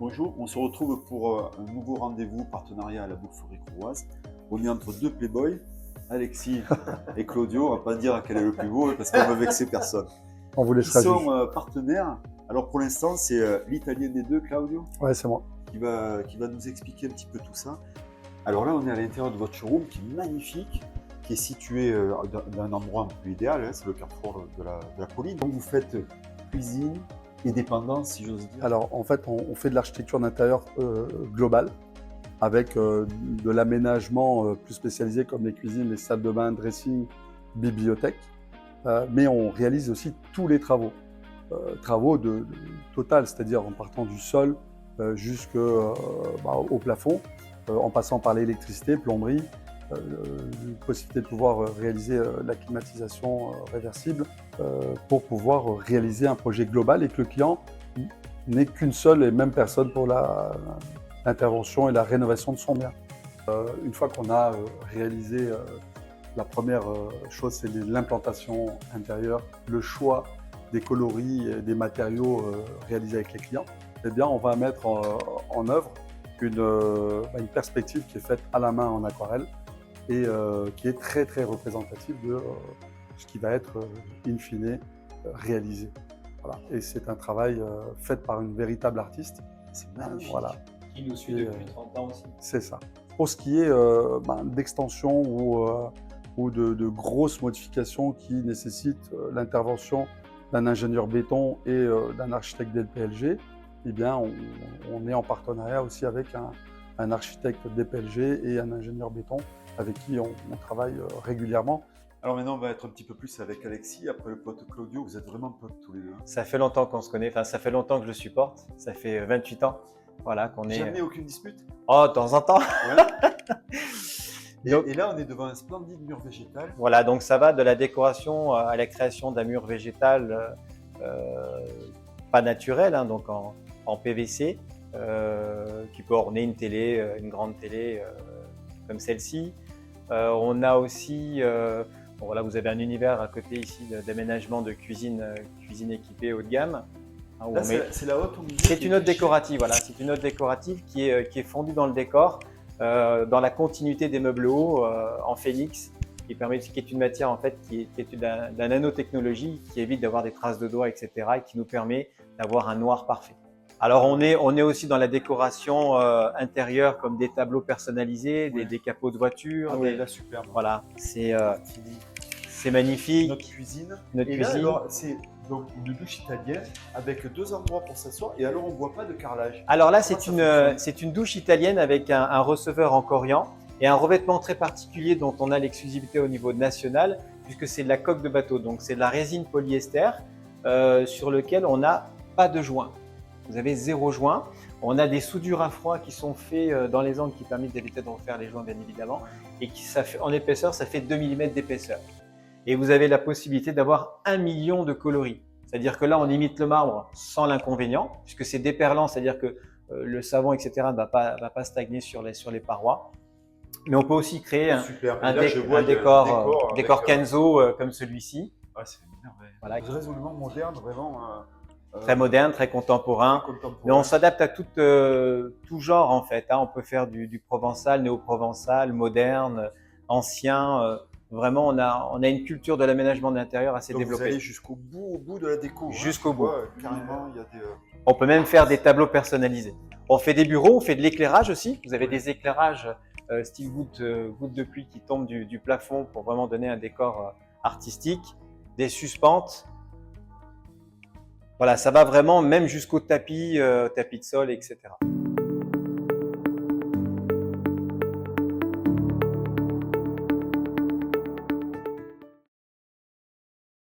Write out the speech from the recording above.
Bonjour, on se retrouve pour un nouveau rendez-vous partenariat à la Boucle-Forêt Courroise. On est entre deux playboys, Alexis et Claudio. On ne va pas dire quel est le plus beau parce qu'on ne veut vexer personne. On vous Qui laissera sont juger. partenaires. Alors pour l'instant, c'est l'italien des deux, Claudio, Ouais, c'est moi. qui va nous expliquer un petit peu tout ça. Alors là, on est à l'intérieur de votre showroom qui est magnifique, qui est situé dans un endroit un peu idéal, hein, c'est le carrefour de la colline. Donc vous faites cuisine et dépendance, si j'ose dire. Alors, en fait, on fait de l'architecture d'intérieur globale avec de l'aménagement plus spécialisé comme les cuisines, les salles de bain, dressing, bibliothèque. Mais on réalise aussi tous les travaux. Travaux de total, c'est-à-dire en partant du sol jusqu'au plafond, en passant par l'électricité, plomberie, possibilité de pouvoir réaliser la climatisation réversible pour pouvoir réaliser un projet global et que le client n'ait qu'une seule et même personne pour l'intervention et la rénovation de son bien. Une fois qu'on a réalisé la première chose, c'est l'implantation intérieure, le choix des coloris et des matériaux réalisés avec les clients, eh bien, on va mettre en œuvre une perspective qui est faite à la main en aquarelle et qui est très très représentative de ce qui va être in fine réalisé. Voilà. Et c'est un travail fait par une véritable artiste. C'est magnifique. Voilà. Qui nous suit depuis 30 ans aussi. C'est ça. Pour ce qui est d'extension ou de grosses modifications qui nécessitent l'intervention d'un ingénieur béton et d'un architecte DPLG, eh bien, on est en partenariat aussi avec un architecte DPLG et un ingénieur béton avec qui on travaille régulièrement. Alors maintenant, on va être un petit peu plus avec Alexis. Après le pote Claudio, vous êtes vraiment potes tous les deux. Ça fait longtemps qu'on se connaît, enfin ça fait longtemps que je le supporte, ça fait 28 ans. Voilà, qu'on est. Jamais aucune dispute. Oh, de temps en temps. Ouais. Donc, et là, on est devant un splendide mur végétal. voilà, donc ça va de la décoration à la création d'un mur végétal pas naturel, hein, donc en PVC, qui peut orner une télé, une grande télé comme celle-ci. On a aussi, bon, voilà, vous avez un univers à côté ici d'aménagement de cuisine équipée haut de gamme. Hein, Là, c'est la haute au milieu. C'est une note décorative, voilà. C'est une note décorative qui est fondue dans le décor, dans la continuité des meubles hauts en phénix, qui est une matière en fait qui est de la nanotechnologie, qui évite d'avoir des traces de doigts, etc., et qui nous permet d'avoir un noir parfait. Alors on est aussi dans la décoration intérieure, comme des tableaux personnalisés, Ouais. des capots de voiture. Ah ouais, là, super. Voilà, c'est magnifique. Notre cuisine. Notre Et cuisine. là, alors, c'est donc une douche italienne avec deux endroits pour s'asseoir. Et alors, on ne voit pas de carrelage. Alors là, Comment ça fonctionne? c'est une douche italienne avec un receveur en corian et un revêtement très particulier dont on a l'exclusivité au niveau national, puisque c'est de la coque de bateau. Donc, c'est de la résine polyester sur lequel on n'a pas de joint. Vous avez 0 joint. On a des soudures à froid qui sont faits dans les angles qui permettent d'éviter de refaire les joints, bien évidemment. Et en épaisseur, ça fait 2 mm d'épaisseur. Et vous avez la possibilité d'avoir 1 million de coloris. C'est-à-dire que là, on imite le marbre sans l'inconvénient, puisque c'est déperlant, c'est-à-dire que le savon, etc., ne va pas stagner sur les parois. Mais on peut aussi créer un décor Kenzo comme celui-ci. Ah, c'est une merveille. Voilà. Résolument moderne, vraiment. Très moderne, très contemporain. Mais on s'adapte à tout genre en fait. Hein. On peut faire du provençal, néo-provençal, moderne, ancien. Vraiment, on a une culture de l'aménagement d'intérieur assez Donc développée. vous allez jusqu'au bout de la déco. Jusqu'au bout. Carrément, il y a des. On peut même faire des tableaux personnalisés. On fait des bureaux, on fait de l'éclairage aussi. Vous avez des éclairages style goutte de pluie qui tombent du plafond pour vraiment donner un décor artistique. Des suspentes. Voilà, ça va vraiment même jusqu'au tapis de sol, etc.